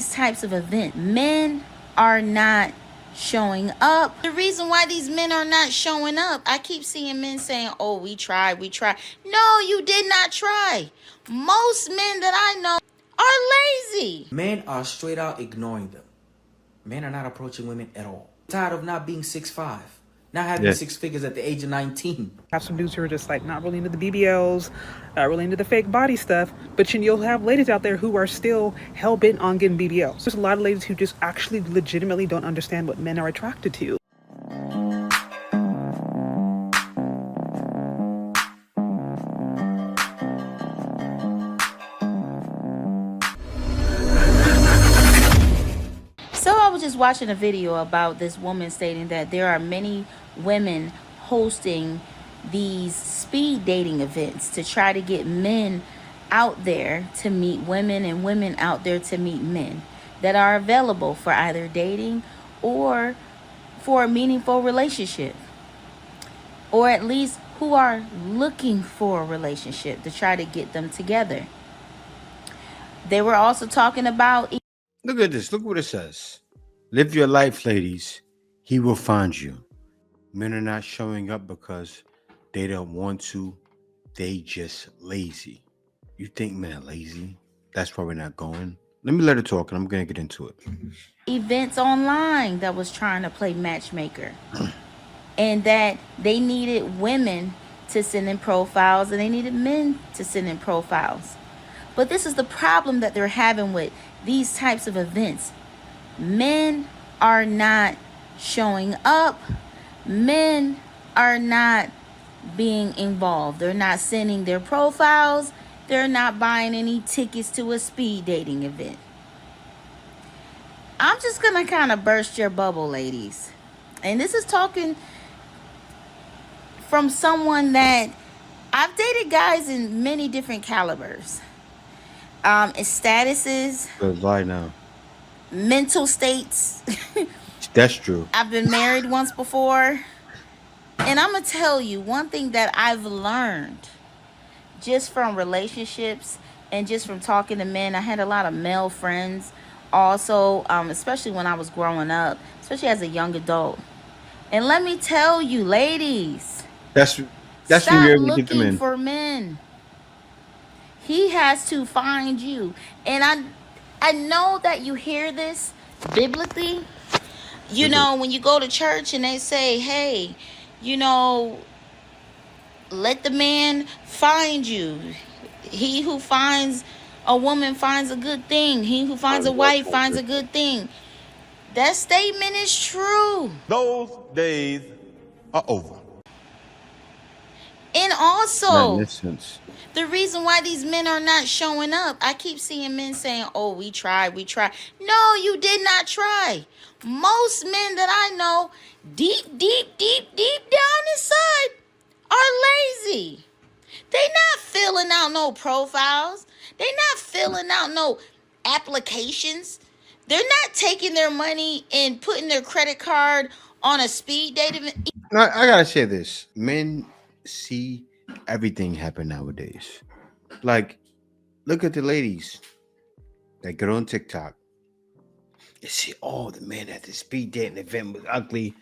these types of events, men are not showing up. The reason why these men are not showing up, I keep seeing men saying, oh, we tried. No, you did not try. Most men that I know are lazy. Men are straight out ignoring them. Men are not approaching women at all. Tired of not being 6'5", not having six figures at the age of 19. Have some dudes who are just like not really into the BBLs, not really into the fake body stuff, but you'll have ladies out there who are still hell-bent on getting BBLs. There's a lot of ladies who just actually legitimately don't understand what men are attracted to. So I was just watching a video about this woman stating that there are many women hosting these speed dating events to try to get men out there to meet women and women out there to meet men that are available for either dating or for a meaningful relationship, or at least who are looking for a relationship to try to get them together. They were also talking about... Look at this. Look what it says. Live your life, ladies. He will find you. Men are not showing up because they don't want to. They just lazy. You think men are lazy? That's why we're not going. Let me let it talk, and I'm going to get into it. Events online that was trying to play matchmaker. And that they needed women to send in profiles and they needed men to send in profiles. But this is the problem that they're having with these types of events. Men are not showing up. Men are not being involved. They're not sending their profiles. They're not buying any tickets to a speed dating event. I'm just going to kind of burst your bubble, ladies. And this is talking from someone that I've dated guys in many different calibers. Statuses. Good lie now. Mental states. That's true. I've been married once before. And I'm going to tell you one thing that I've learned just from relationships and just from talking to men. I had a lot of male friends also, especially when I was growing up, especially as a young adult. And let me tell you, ladies, That's stop when you're able to get them looking in. for men. He has to find you. And I know that you hear this biblically. You know, when you go to church and they say, hey, you know, let the man find you. He who finds a woman finds a good thing. He who finds a wife finds a good thing. That statement is true. Those days are over. And Not also, in this sense. the reason why these men are not showing up, I keep seeing men saying, oh, we tried. No, you did not try. Most men that I know, deep down inside, are lazy. They not filling out no profiles. They not filling out no applications. They're not taking their money and putting their credit card on a speed dating. No, I gotta say this. Men see everything happen nowadays. Like, look at the ladies that get on TikTok. You see, oh, the man at the speed dating event was ugly.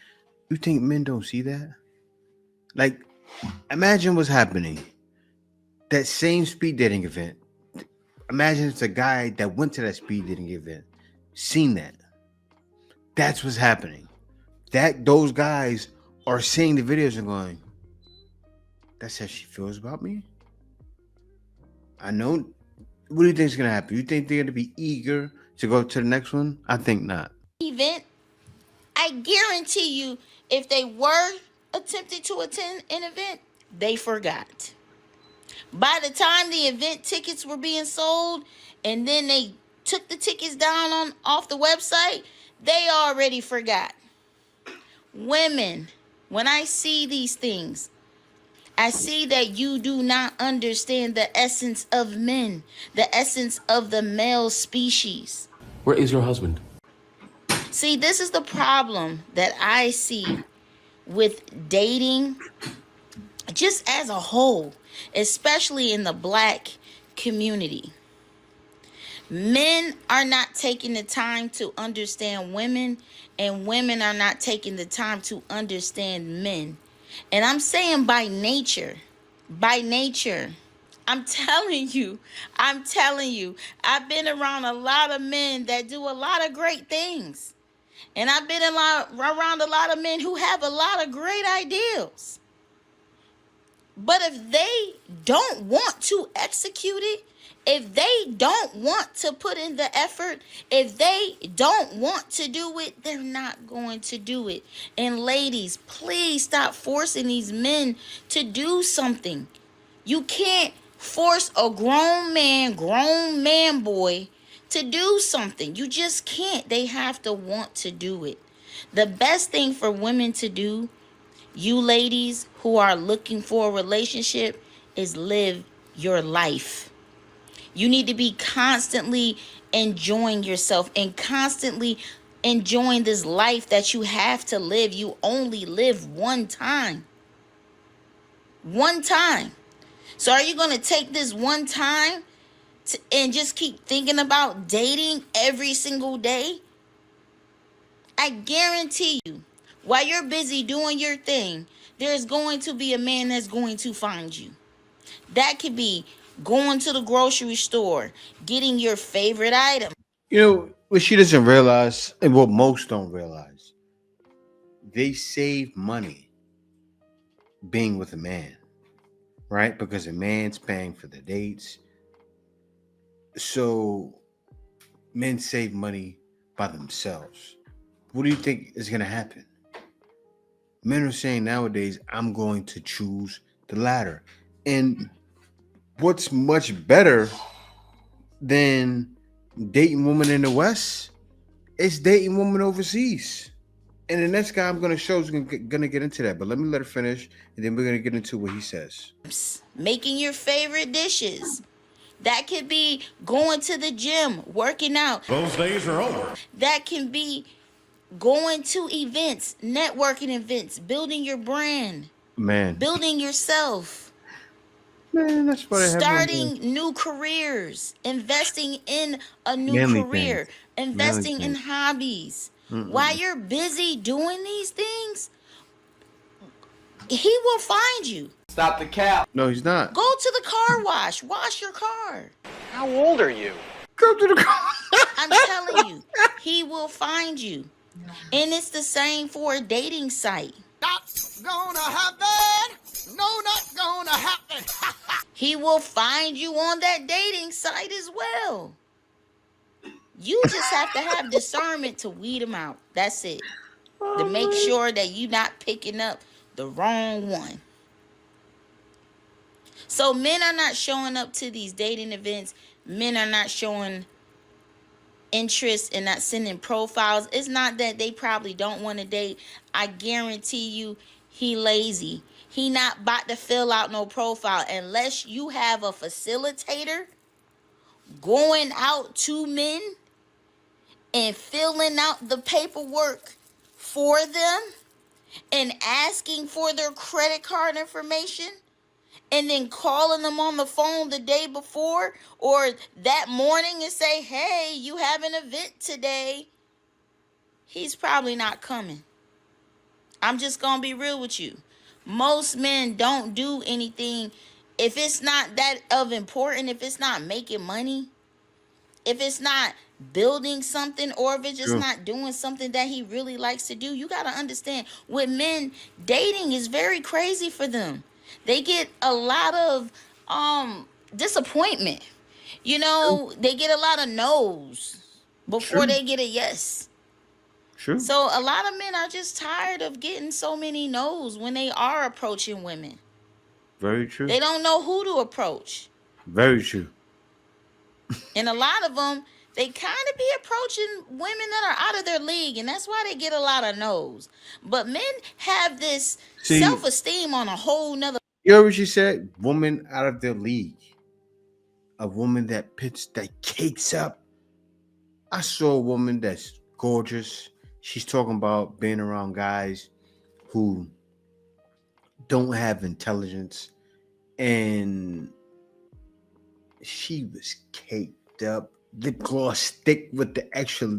You think men don't see that? Like, imagine what's happening. That same speed dating event. Imagine it's a guy that went to that speed dating event, seen that. That's what's happening. Those guys are seeing the videos and going, that's how she feels about me? I know. What do you think is going to happen? You think they're going to be eager to go to the next one? I think not. Event, I guarantee you, if they were attempting to attend an event, they forgot. By the time the event tickets were being sold and then they took the tickets down off the website, they already forgot. Women, when I see these things, I see that you do not understand the essence of men, the essence of the male species. Where is your husband? See, this is the problem that I see with dating just as a whole, especially in the black community. Men are not taking the time to understand women, and women are not taking the time to understand men. And I'm saying by nature, by nature. I'm telling you, I'm telling you, I've been around a lot of men that do a lot of great things. And I've been around a lot of men who have a lot of great ideals. But if they don't want to execute it, if they don't want to put in the effort, if they don't want to do it, they're not going to do it. And ladies, please stop forcing these men to do something. You can't force a grown man boy to do something. You just can't. They have to want to do it. The best thing for women to do, you ladies who are looking for a relationship, is live your life. You need to be constantly enjoying yourself and constantly enjoying this life that you have to live. You only live one time. One time. So are you going to take this one time and just keep thinking about dating every single day? I guarantee you, while you're busy doing your thing, there's going to be a man that's going to find you. That could be going to the grocery store, getting your favorite item. You know what she doesn't realize, and what most don't realize, they save money being with a man, right? Because a man's paying for the dates. So men save money by themselves. What do you think is going to happen? Men are saying nowadays, I'm going to choose the latter. And what's much better than dating women in the West is dating women overseas. And the next guy I'm going to show is going to get into that. But let me let her finish, and then we're going to get into what he says. Making your favorite dishes. That could be going to the gym, working out. Those days are over. That can be going to events, networking events, building your brand, Man, building yourself, that's what I have. starting new careers, investing in a new Manly career, things. investing Manly in things. hobbies. While you're busy doing these things, he will find you. Stop the cap. No, he's not. Go to the car wash your car. How old are you? Go to the car. I'm telling you, he will find you. And it's the same for a dating site. Not gonna happen. No, not gonna happen. He will find you on that dating site as well. You just have to have discernment to weed them out. That's it. To make sure that you're not picking up the wrong one. So men are not showing up to these dating events. Men are not showing interest and not sending profiles. It's not that they probably don't want to date. I guarantee you he lazy. He not about to fill out no profile unless you have a facilitator going out to men and filling out the paperwork for them and asking for their credit card information and then calling them on the phone the day before or that morning and say, hey, you have an event today. He's probably not coming. I'm just going to be real with you. Most men don't do anything if it's not that of important, if it's not making money, if it's not building something, or if it's just not doing something that he really likes to do. You got to understand, with men, dating is very crazy for them. They get a lot of disappointment. You know, they get a lot of no's before they get a yes. True. So a lot of men are just tired of getting so many no's when they are approaching women. Very true. They don't know who to approach. Very true. And a lot of them, they kind of be approaching women that are out of their league, and that's why they get a lot of no's. But men have this self-esteem on a whole nother. You heard what she said? Woman out of their league. A woman that cakes up. I saw a woman that's gorgeous. She's talking about being around guys who don't have intelligence. And she was caked up, lip gloss thick with the extra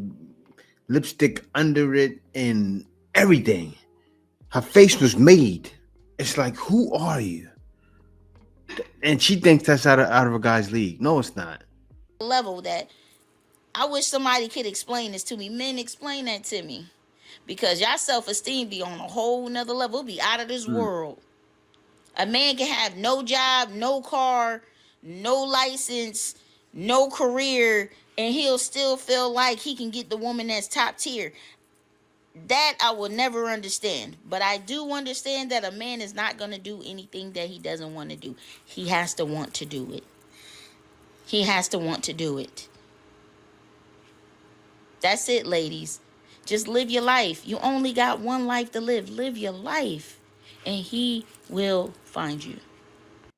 lipstick under it and everything. Her face was made. It's like, who are you? And she thinks that's out of a guy's league. No, it's not. Level that I wish somebody could explain this to me. Men, explain that to me. Because y'all self-esteem be on a whole nother level. It be out of this world. A man can have no job, no car, no license, no career, and he'll still feel like he can get the woman that's top tier. That I will never understand. But I do understand that a man is not going to do anything that he doesn't want to do. He has to want to do it. He has to want to do it. That's it, ladies. Just live your life. You only got one life to live. Live your life, and he will find you.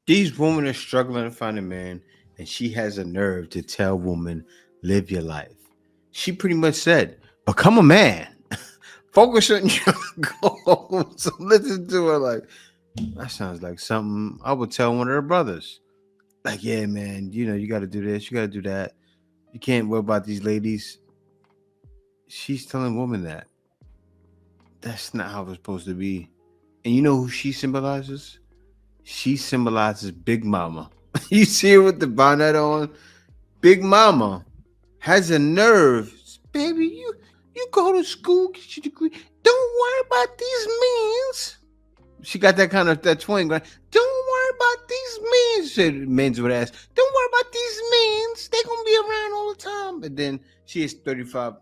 These women are struggling to find a man, and she has a nerve to tell women, live your life. She pretty much said, become a man. Focus on your goals. So listen to her like, that sounds like something I would tell one of her brothers. Like, yeah, man, you got to do this, you got to do that. You can't worry about these ladies. She's telling women that. That's not how it's supposed to be. And you know who she symbolizes? She symbolizes Big Mama. You see her with the bonnet on? Big Mama has a nerve. Baby, you go to school, get your degree. Don't worry about these men's. She got that twang going. Don't worry about these men's. Said men's would ask. Don't worry about these men's. They're gonna be around all the time. But then she is 35.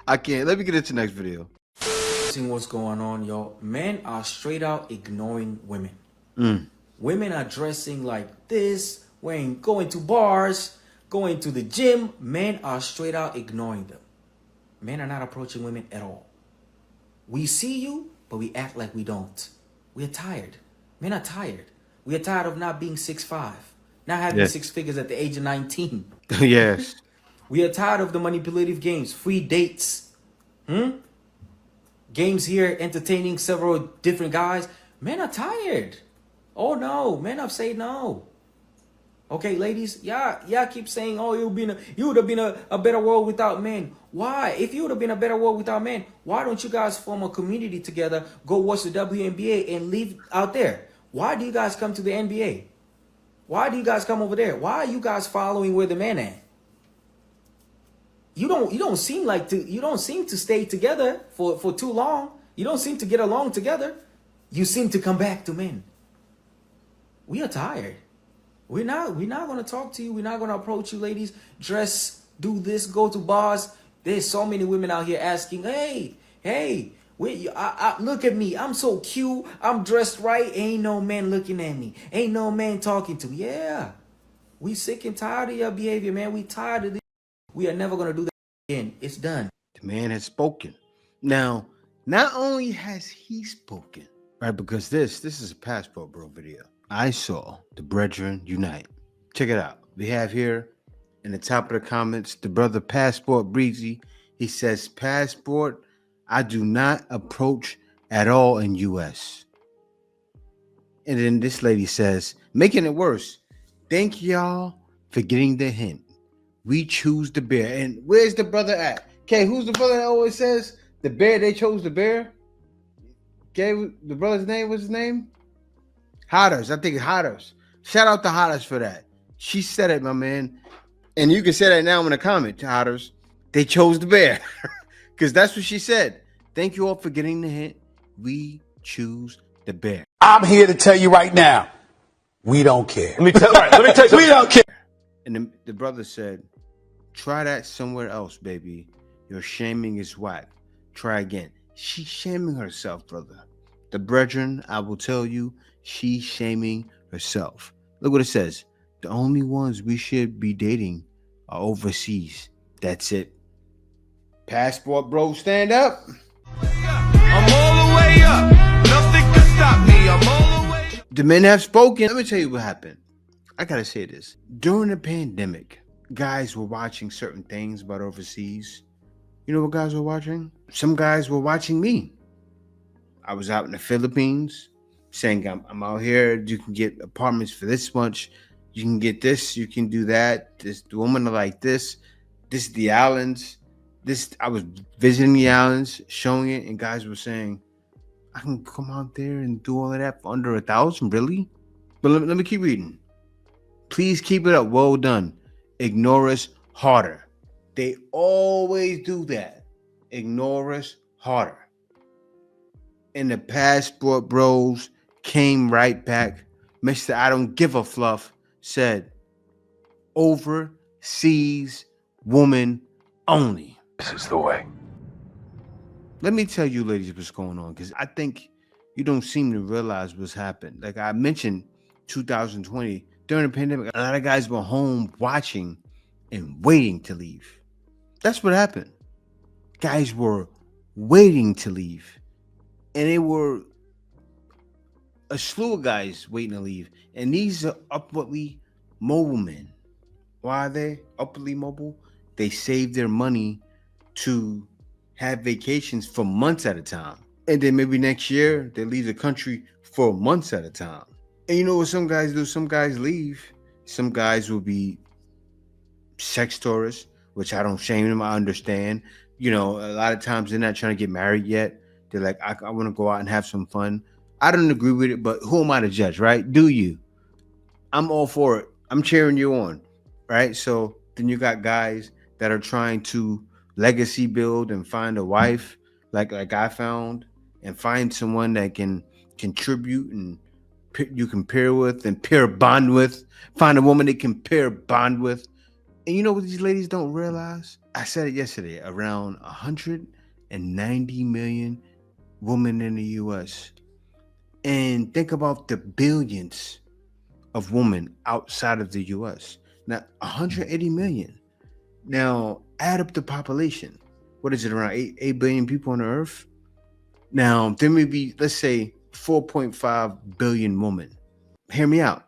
I can't. Let me get into the next video. Seeing what's going on, y'all. Men are straight out ignoring women. Women are dressing like this, going to bars, going to the gym. Men are straight out ignoring them. Men are not approaching women at all. We see you, but we act like we don't. We're tired. Men are tired. We are tired of not being 6'5", not having 6 figures at the age of 19. Yes. We are tired of the manipulative games, free dates, games here entertaining several different guys. Men are tired. Oh no, men have said no. Okay, ladies, y'all keep saying, oh, you would have been a better world without men. Why? If you would have been a better world without men, why don't you guys form a community together, go watch the WNBA and leave out there? Why do you guys come to the NBA? Why do you guys come over there? Why are you guys following where the men at? You don't seem to stay together for too long. You don't seem to get along together. You seem to come back to men. We are tired. We're not going to talk to you. We're not going to approach you, ladies. Dress, do this, go to bars. There's so many women out here asking, hey, look at me. I'm so cute. I'm dressed right. Ain't no man looking at me. Ain't no man talking to me. Yeah. We sick and tired of your behavior, man. We tired of this. We are never going to do that again. It's done. The man has spoken. Now, not only has he spoken, right, because this is a Passport Bro video. I saw the brethren unite. Check it out. We have here in the top of the comments, the brother Passport Breezy. He says, Passport, I do not approach at all in U.S. And then this lady says, making it worse, thank y'all for getting the hint. We choose the bear. And where's the brother at? Okay, who's the brother that always says the bear, they chose the bear? Okay, the brother's name, what's his name? Hotters. I think it's Hotters. Shout out to Hotters for that. She said it, my man. And you can say that now in the comment, Hotters. They chose the bear. Because that's what she said. Thank you all for getting the hint. We choose the bear. I'm here to tell you right now, we don't care. Let me tell you. We don't care. And the brother said, try that somewhere else, baby. Your shaming is whack. Try again. She's shaming herself, brother. The brethren, I will tell you, she's shaming herself. Look what it says. The only ones we should be dating are overseas. That's it. Passport Bro, stand up. I'm all the way up. Nothing can stop me. I'm all the way up. The men have spoken. Let me tell you what happened. I gotta say this. During the pandemic, guys were watching certain things about overseas. You know what guys were watching? Some guys were watching me. I was out in the Philippines saying I'm out here. You can get apartments for this much. You can get this, you can do that. This the women are like this. This is the Allens. This I was visiting the Allens, showing it, and guys were saying, I can come out there and do all of that for under 1,000, really? But let me keep reading. Please keep it up. Well done. Ignore us harder. They always do that. Ignore us harder. And the passport bros came right back. Mr. I don't give a fluff said, overseas woman only. This is the way. Let me tell you, ladies, what's going on, because I think you don't seem to realize what's happened. Like I mentioned, 2020, during the pandemic, a lot of guys were home watching and waiting to leave. That's what happened. Guys were waiting to leave. And they were a slew of guys waiting to leave. And these are upwardly mobile men. Why are they upwardly mobile? They save their money to have vacations for months at a time. And then maybe next year, they leave the country for months at a time. And you know what some guys do? Some guys leave. Some guys will be sex tourists, which I don't shame them. I understand. You know, a lot of times they're not trying to get married yet. They're like, I want to go out and have some fun. I don't agree with it, but who am I to judge, right? Do you? I'm all for it. I'm cheering you on, right? So then you got guys that are trying to legacy build and find a wife like I found, and find someone that can contribute and you can pair with and pair bond with. Find a woman that can pair bond with. And you know what these ladies don't realize? I said it yesterday, around 190 million women in the U.S. And think about the billions of women outside of the U.S. Now, 180 million. Now, add up the population. What is it, around 8 billion people on the earth? Now, there may be, let's say, 4.5 billion women. Hear me out.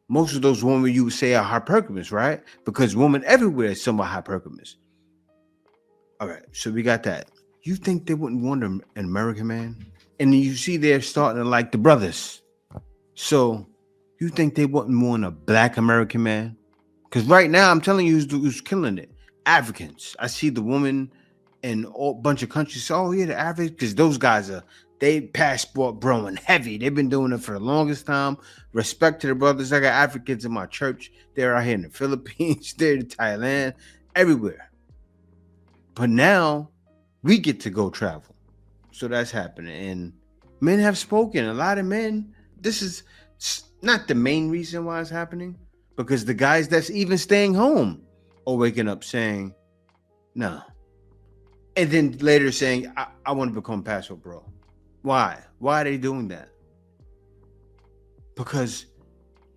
Most of those women you would say are hypergamous, right? Because women everywhere is somewhat hypergamous. All right, so we got that. You think they wouldn't want an American man? And you see they're starting to like the brothers. So you think they wouldn't want a black American man? Because right now, I'm telling you who's killing it. Africans. I see the woman in a bunch of countries. Oh, yeah, the Africans. Because those guys they passport broing heavy. They've been doing it for the longest time. Respect to the brothers. I got Africans in my church. They're out here in the Philippines. They're in Thailand. Everywhere. But now we get to go travel. So that's happening. And men have spoken. A lot of men. This is not the main reason why it's happening. Because the guys that's even staying home are waking up saying, no. And then later saying, I want to become passport bro. Why? Why are they doing that? Because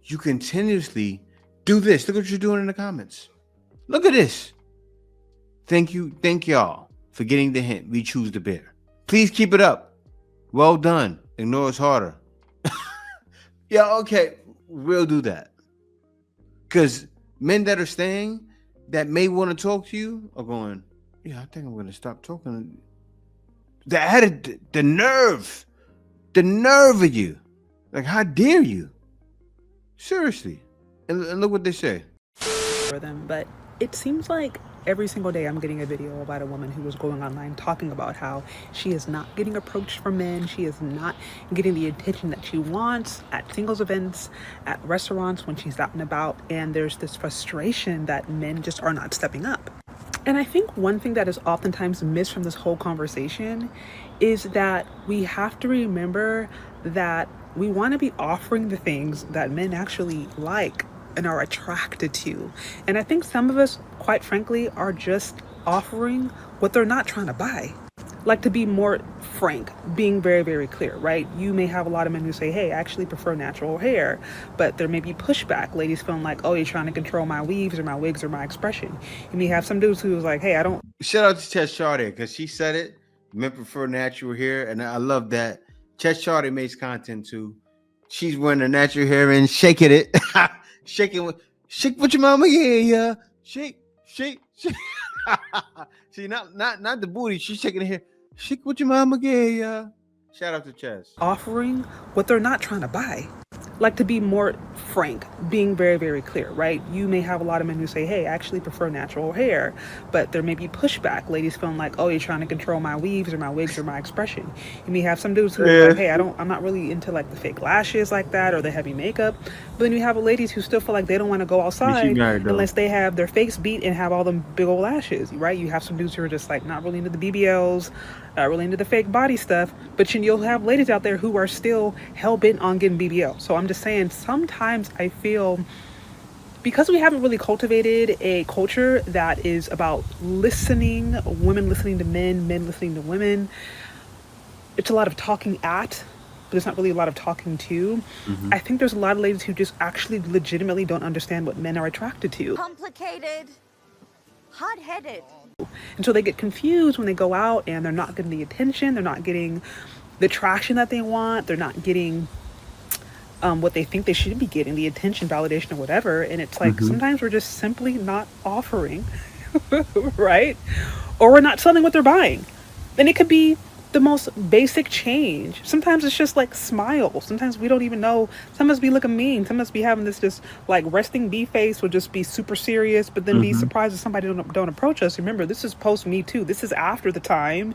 you continuously do this. Look what you're doing in the comments. Look at this. Thank you. Thank y'all for getting the hint. We choose the bear. Please keep it up. Well done. Ignore us harder. Yeah, okay. We'll do that. Because men that are staying that may want to talk to you are going, yeah, I think I'm going to stop talking. The nerve of you. Like, how dare you? Seriously. And look what they say. For them, but it seems like every single day I'm getting a video about a woman who was going online talking about how she is not getting approached from men. She is not getting the attention that she wants at singles events, at restaurants, when she's out and about. And there's this frustration that men just are not stepping up. And I think one thing that is oftentimes missed from this whole conversation is that we have to remember that we want to be offering the things that men actually like and are attracted to. And I think some of us, quite frankly, are just offering what they're not trying to buy. Like, to be more frank, being very, very clear, right? You may have a lot of men who say, hey, I actually prefer natural hair, but there may be pushback. Ladies feeling like, oh, you're trying to control my weaves or my wigs or my expression. You may have some dudes who's like, hey, I don't. Shout out to Chess Chardy, because she said it. Men prefer natural hair, and I love that. Chess Chardy makes content too. She's wearing the natural hair and shaking it. Shake what your mama, yeah. Shake. See, not the booty. She's shaking her hair. Shake what your mama, yeah. Shout out to Chess. Offering what they're not trying to buy. like to be more frank, being very, very clear, right? You may have a lot of men who say, hey, I actually prefer natural hair, but there may be pushback. Ladies feeling like, oh, you're trying to control my weaves or my wigs or my expression. You may have some dudes who are like, hey, I'm not really into like the fake lashes like that or the heavy makeup. But then you have ladies who still feel like they don't want to go outside unless they have their face beat and have all them big old lashes, right? You have some dudes who are just like not really into the BBLs, not really into the fake body stuff, but you'll have ladies out there who are still hell-bent on getting BBL. So I'm just saying, sometimes I feel because we haven't really cultivated a culture that is about listening, women listening to men, men listening to women, it's a lot of talking at, but there's not really a lot of talking to. I think there's a lot of ladies who just actually legitimately don't understand what men are attracted to. Complicated, hot-headed. And so they get confused when they go out and they're not getting the attention, they're not getting the traction that they want, they're not getting what they think they should be getting, the attention, validation, or whatever. And it's like sometimes we're just simply not offering, right? Or we're not selling what they're buying. And it could be the most basic change. Sometimes it's just like smile. Sometimes we don't even know. Sometimes we look mean. Sometimes we having this just like resting bee face will just be super serious, but then be surprised if somebody don't approach us. Remember, this is post Me Too. This is after the time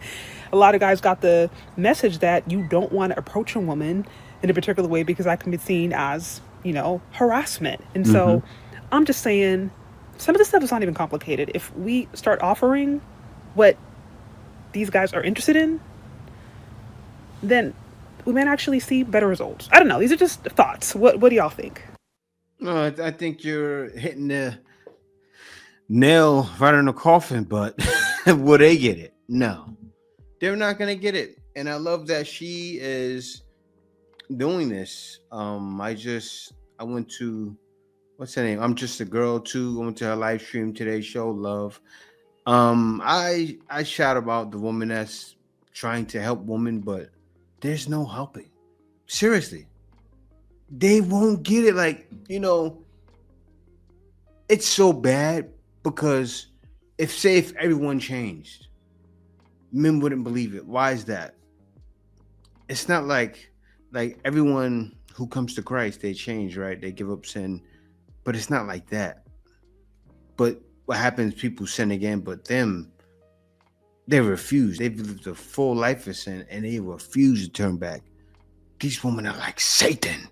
a lot of guys got the message that you don't want to approach a woman in a particular way because that can be seen as, you know, harassment. And so I'm just saying some of this stuff is not even complicated. If we start offering what these guys are interested in, then we might actually see better results. I don't know. These are just thoughts. What do y'all think? No, I think you're hitting the nail right in the coffin, but will they get it? No, they're not going to get it. And I love that she is doing this. I went to, what's her name? I'm Just a Girl too. I went to her live stream today, show love. I shout about the woman that's trying to help women, but there's no helping. Seriously. They won't get it. Like, you know, it's so bad because if everyone changed, men wouldn't believe it. Why is that? It's not like everyone who comes to Christ, they change, right? They give up sin, but it's not like that. But what happens, people sin again, but them, they refuse. They've lived a full life of sin and they refuse to turn back. These women are like Satan.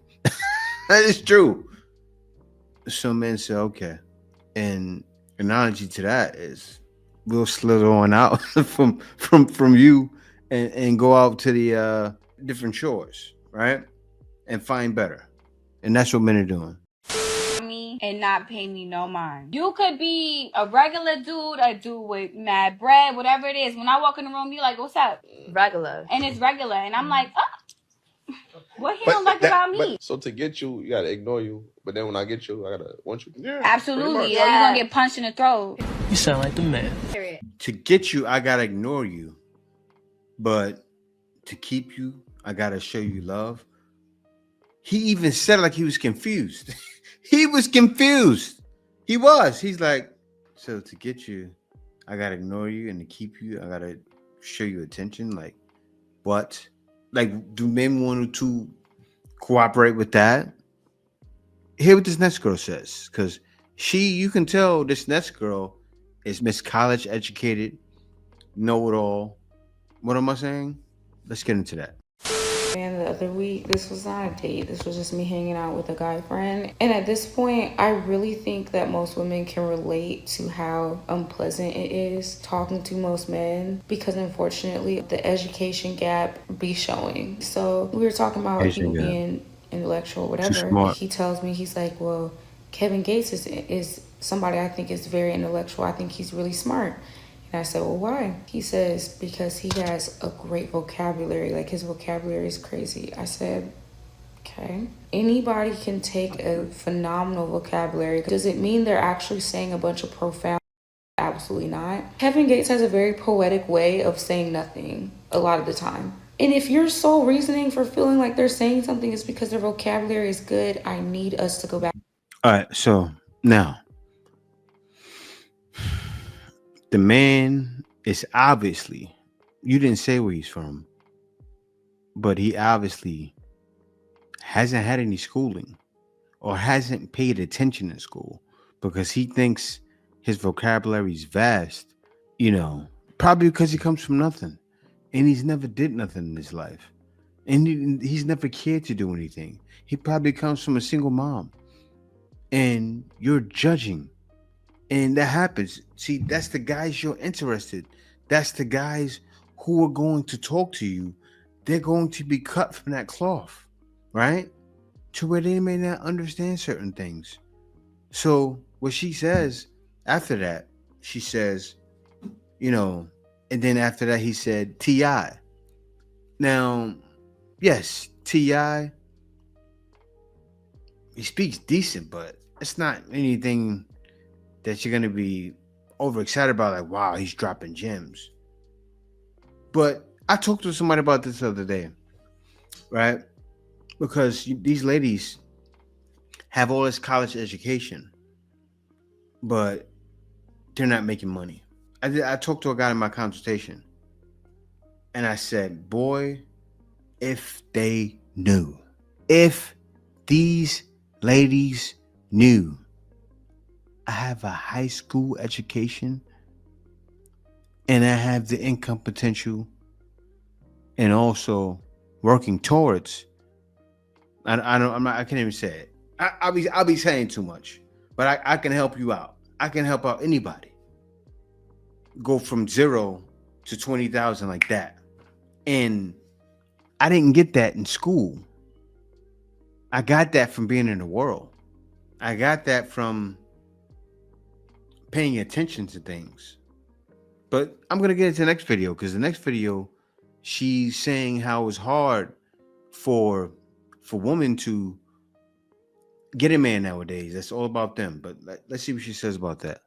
That is true. Some men say, okay. And analogy to that is we'll slither on out from you and go out to the different shores, right? And find better. And that's what men are doing. Me and not pay me no mind. You could be a regular dude, a dude with mad bread, whatever it is. When I walk in the room, you like, what's up? Regular. And it's regular. And I'm like, oh, what he don't like about me? So to get you, you gotta ignore you. But then when I get you, I gotta want you. Yeah, absolutely. Or you're gonna get punched in the throat. You sound like the man. To get you, I gotta ignore you. But to keep you, I gotta show you love. He even said it like he was confused. He was confused. He was. He's like, so to get you, I gotta ignore you, and to keep you, I gotta show you attention. Like, what? Like, do men want to cooperate with that? Hear what this next girl says, because you can tell this next girl is Miss College educated, know it all. What am I saying? Let's get into that. And the other week, this was not a date. This was just me hanging out with a guy friend. And at this point, I really think that most women can relate to how unpleasant it is talking to most men, because unfortunately, the education gap be showing. So we were talking about people being intellectual, whatever. He tells me, he's like, well, Kevin Gates is somebody I think is very intellectual. I think he's really smart. And I said, well, why? He says, because he has a great vocabulary. Like, his vocabulary is crazy. I said, okay. Anybody can take a phenomenal vocabulary. Does it mean they're actually saying a bunch of profound? Absolutely not. Kevin Gates has a very poetic way of saying nothing a lot of the time. And if your sole reasoning for feeling like they're saying something is because their vocabulary is good, I need us to go back. All right, so now, the man is obviously, you didn't say where he's from, but he obviously hasn't had any schooling or hasn't paid attention in school because he thinks his vocabulary is vast, you know, probably because he comes from nothing and he's never did nothing in his life. And he's never cared to do anything. He probably comes from a single mom. And you're judging. And that happens. See, that's the guys you're interested. That's the guys who are going to talk to you. They're going to be cut from that cloth, right? To where they may not understand certain things. So what she says after that, she says, you know, and then after that he said T.I. Now, yes, T.I., he speaks decent, but it's not anything that you're going to be overexcited about, like, wow, he's dropping gems. But I talked to somebody about this the other day, right? Because these ladies have all this college education, but they're not making money. I talked to a guy in my consultation, and I said, boy, if they knew, if these ladies knew I have a high school education and I have the income potential and also working towards, I can't even say it. I'll be saying too much, but I can help you out. I can help out anybody. Go from 0 to 20,000 like that. And I didn't get that in school. I got that from being in the world. I got that from paying attention to things. But I'm going to get into the next video, because the next video, she's saying how it's hard for women to get a man nowadays. That's all about them. But let's see what she says about that.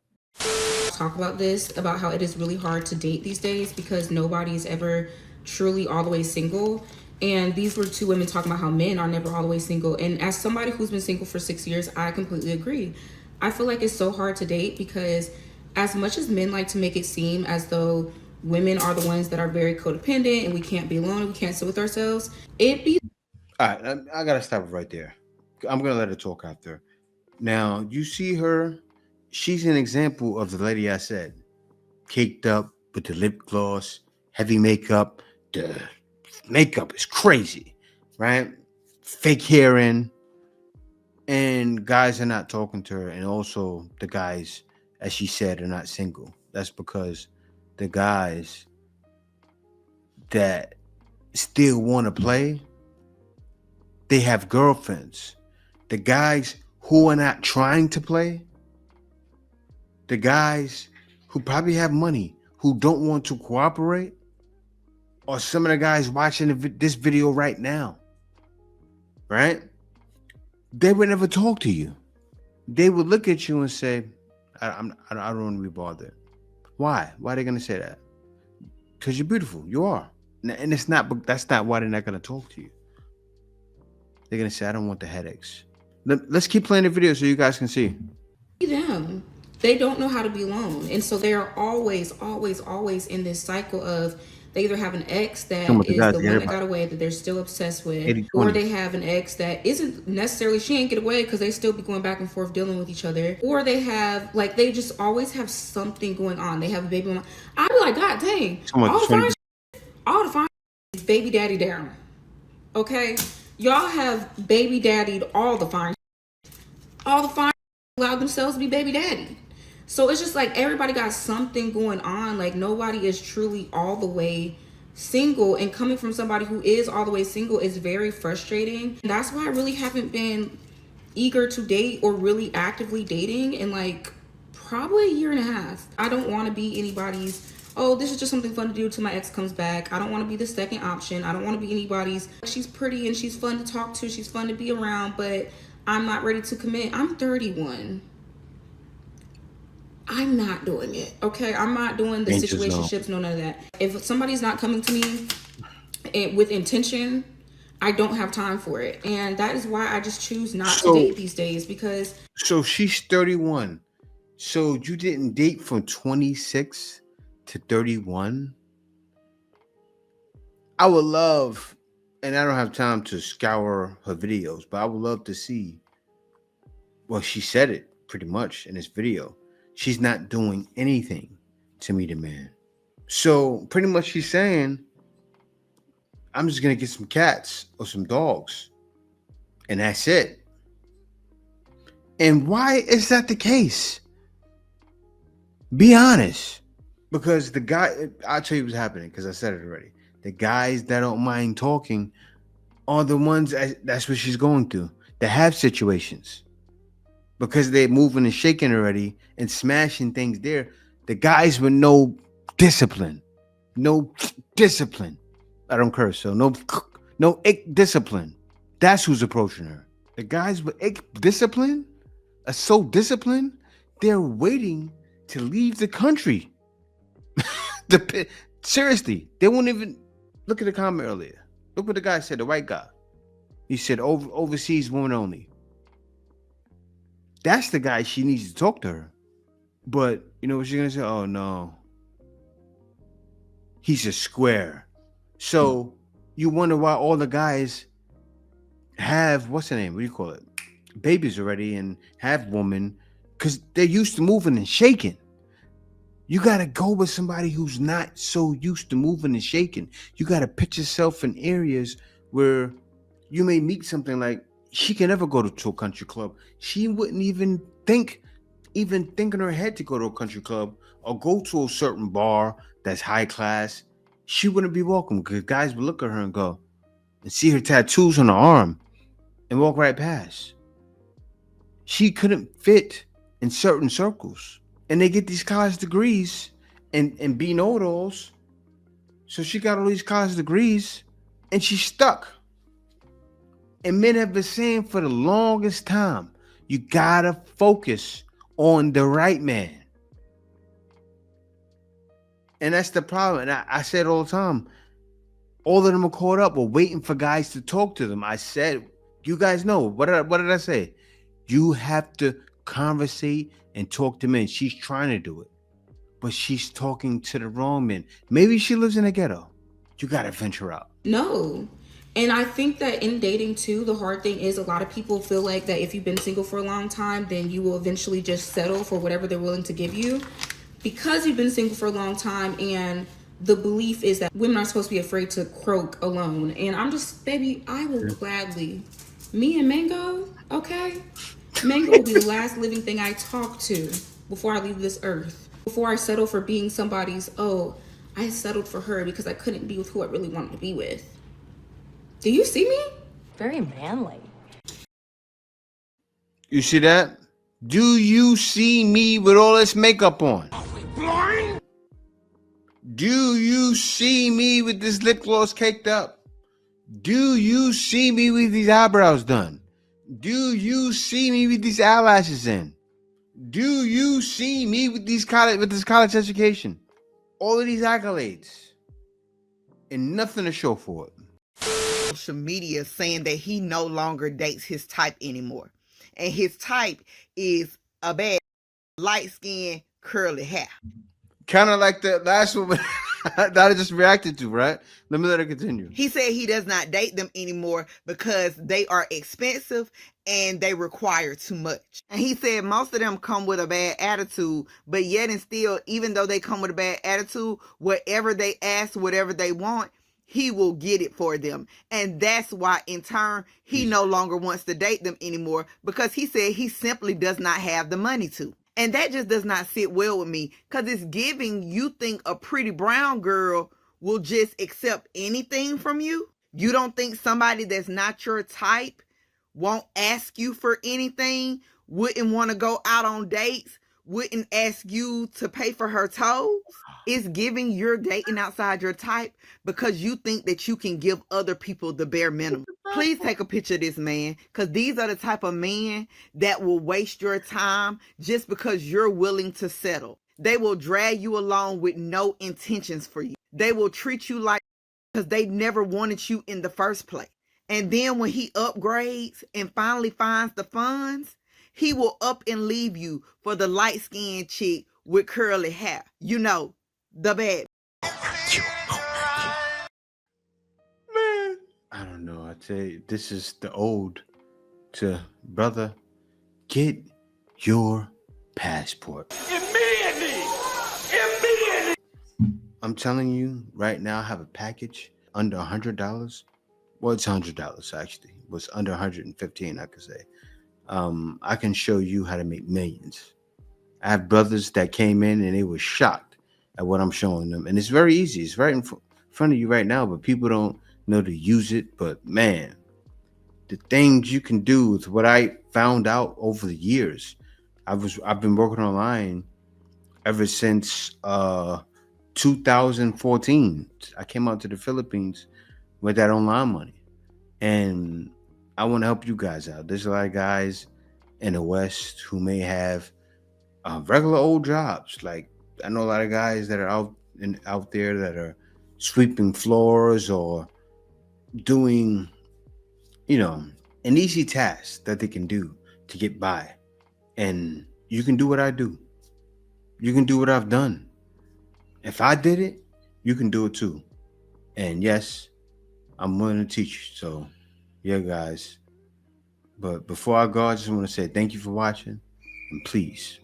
Talk about this, about how it is really hard to date these days because nobody is ever truly all the way single. And these were two women talking about how men are never all the way single. And as somebody who's been single for 6 years, I completely agree. I feel like it's so hard to date because as much as men like to make it seem as though women are the ones that are very codependent and we can't be alone and we can't sit with ourselves, it be... All right, I got to stop it right there. I'm going to let her talk after. Now, you see her, she's an example of the lady I said. Caked up with the lip gloss, heavy makeup. The makeup is crazy, right? Fake hair in. And guys are not talking to her. And also the guys, as she said, are not single. That's because the guys that still want to play, they have girlfriends. The guys who are not trying to play, the guys who probably have money, who don't want to cooperate, or some of the guys watching this video right now, right? They would never talk to you. They would look at you and say, I don't want to be bothered. Why? Why are they going to say that? Because you're beautiful. You are. And that's not why they're not going to talk to you. They're going to say, I don't want the headaches. Let's keep playing the video so you guys can see. Them. They don't know how to be alone. And so they are always in this cycle of they either have an ex that is the one that got away that they're still obsessed with, 80-20. or they have an ex that isn't necessarily, she ain't get away because they still be going back and forth dealing with each other, or they have, like, they just always have something going on. They have a baby mama. I'd be like, God dang, all the fine is baby daddy down. Okay? Y'all have baby daddied all the fine allowed themselves to be baby daddy. So it's just like everybody got something going on. Like nobody is truly all the way single, and coming from somebody who is all the way single is very frustrating. And that's why I really haven't been eager to date or really actively dating in like probably a year and a half. I don't want to be anybody's, oh, this is just something fun to do till my ex comes back. I don't want to be the second option. I don't want to be anybody's, she's pretty and she's fun to talk to, she's fun to be around, but I'm not ready to commit. I'm 31. I'm not doing it. Okay, I'm not doing the situationships, no, none of that. If somebody's not coming to me with intention, I don't have time for it. And that is why I just choose not to date these days, because... So she's 31. So you didn't date from 26 to 31? I would love and I don't have time to scour her videos, but I would love to see. Well, she said it pretty much in this video. She's not doing anything to meet a man. So pretty much she's saying, I'm just going to get some cats or some dogs. And that's it. And why is that the case? Be honest. Because the guy, I'll tell you what's happening because I said it already. The guys that don't mind talking are the ones that's what she's going through. They have situations. Because they're moving and shaking already and smashing things there. The guys with no discipline. No discipline. I don't curse, so no discipline. That's who's approaching her. The guys with discipline are so disciplined, they're waiting to leave the country. Seriously, they won't even look at the comment earlier. Look what the guy said, the white guy. He said overseas woman only. That's the guy she needs to talk to her. But you know what she's gonna say? Oh no. He's a square. So you wonder why all the guys have, what's the name? What do you call it? Babies already and have women because they're used to moving and shaking. You got to go with somebody who's not so used to moving and shaking. You got to put yourself in areas where you may meet something like, she can never go to a country club. She wouldn't even think in her head to go to a country club or go to a certain bar that's high class. She wouldn't be welcome because guys would look at her and go and see her tattoos on her arm and walk right past. She couldn't fit in certain circles. And they get these college degrees and be know-it-alls. So she got all these college degrees and she's stuck. And men have been saying for the longest time, you gotta focus on the right man. And that's the problem. And I said all the time, all of them are caught up. We're waiting for guys to talk to them. I said, you guys know, what did I say? You have to conversate and talk to men. She's trying to do it, but she's talking to the wrong men. Maybe she lives in a ghetto. You gotta venture out. No. And I think that in dating too, the hard thing is a lot of people feel like that if you've been single for a long time, then you will eventually just settle for whatever they're willing to give you. Because you've been single for a long time, and the belief is that women are supposed to be afraid to croak alone. And I'm just, baby, I will gladly, me and Mango, okay? Mango will be the last living thing I talk to before I leave this earth. Before I settle for being somebody's, I settled for her because I couldn't be with who I really wanted to be with. Do you see me? Very manly. You see that? Do you see me with all this makeup on? Are we blind? Do you see me with this lip gloss caked up? Do you see me with these eyebrows done? Do you see me with these eyelashes in? Do you see me with this college education? All of these accolades and nothing to show for it. Social media saying that he no longer dates his type anymore. And his type is a bad light-skinned curly hair. Kind of like the last one that I just reacted to, right? Let me let her continue. He said he does not date them anymore because they are expensive and they require too much. And he said most of them come with a bad attitude, but yet and still, even though they come with a bad attitude, whatever they ask, whatever they want, he will get it for them. And that's why, in turn, he no longer wants to date them anymore because he said he simply does not have the money to. And that just does not sit well with me because it's giving you think a pretty brown girl will just accept anything from you. You don't think somebody that's not your type won't ask you for anything, wouldn't want to go out on dates, wouldn't ask you to pay for her toes? It's giving you're dating outside your type because you think that you can give other people the bare minimum. Please take a picture of this man because these are the type of men that will waste your time just because you're willing to settle. They will drag you along with no intentions for you. They will treat you like because they never wanted you in the first place. And then when he upgrades and finally finds the funds, he will up and leave you for the light-skinned chick with curly hair. You know, the bad. Man, I don't know. I tell you, this is the ode to brother. Get your passport. Immediately! I'm telling you right now, I have a package under $100. Well, it's $100 actually. It was under 115, I could say. I can show you how to make millions. I have brothers that came in and they were shocked at what I'm showing them. And it's very easy. It's right in front of you right now, but people don't know to use it. But man, the things you can do with what I found out over the years. I've been working online ever since 2014. I came out to the Philippines with that online money. And I want to help you guys out. There's a lot of guys in the West who may have regular old jobs. Like I know a lot of guys that are out there that are sweeping floors or doing, an easy task that they can do to get by. And you can do what I do. You can do what I've done. If I did it, you can do it too. And yes, I'm willing to teach you. So yeah, guys. But before I go, I just want to say thank you for watching. And please,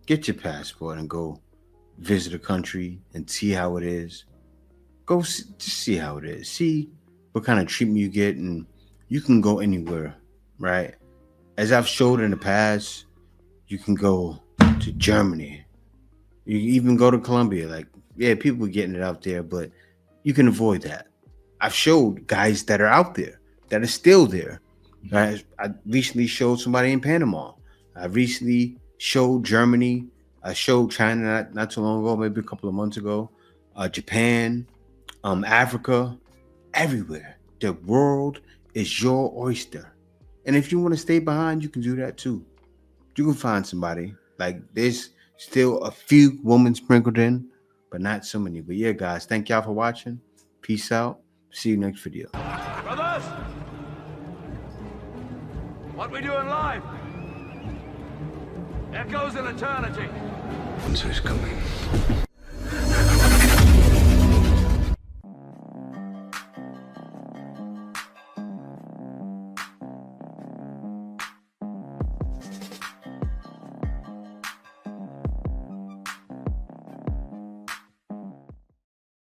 get your passport and go visit a country and see how it is. Go just see how it is. See what kind of treatment you get. And you can go anywhere, right? As I've showed in the past, you can go to Germany. You can even go to Colombia. Like, yeah, people are getting it out there, but you can avoid that. I've showed guys that are out there, that are still there. I recently showed somebody in Panama. I recently showed Germany. I showed China not too long ago, maybe a couple of months ago. Japan, Africa, everywhere. The world is your oyster. And if you want to stay behind, you can do that too. You can find somebody. Like there's still a few women sprinkled in, but not so many. But yeah, guys, thank y'all for watching. Peace out. See you next video. Brothers! What we do in life echoes in eternity. Answer's coming.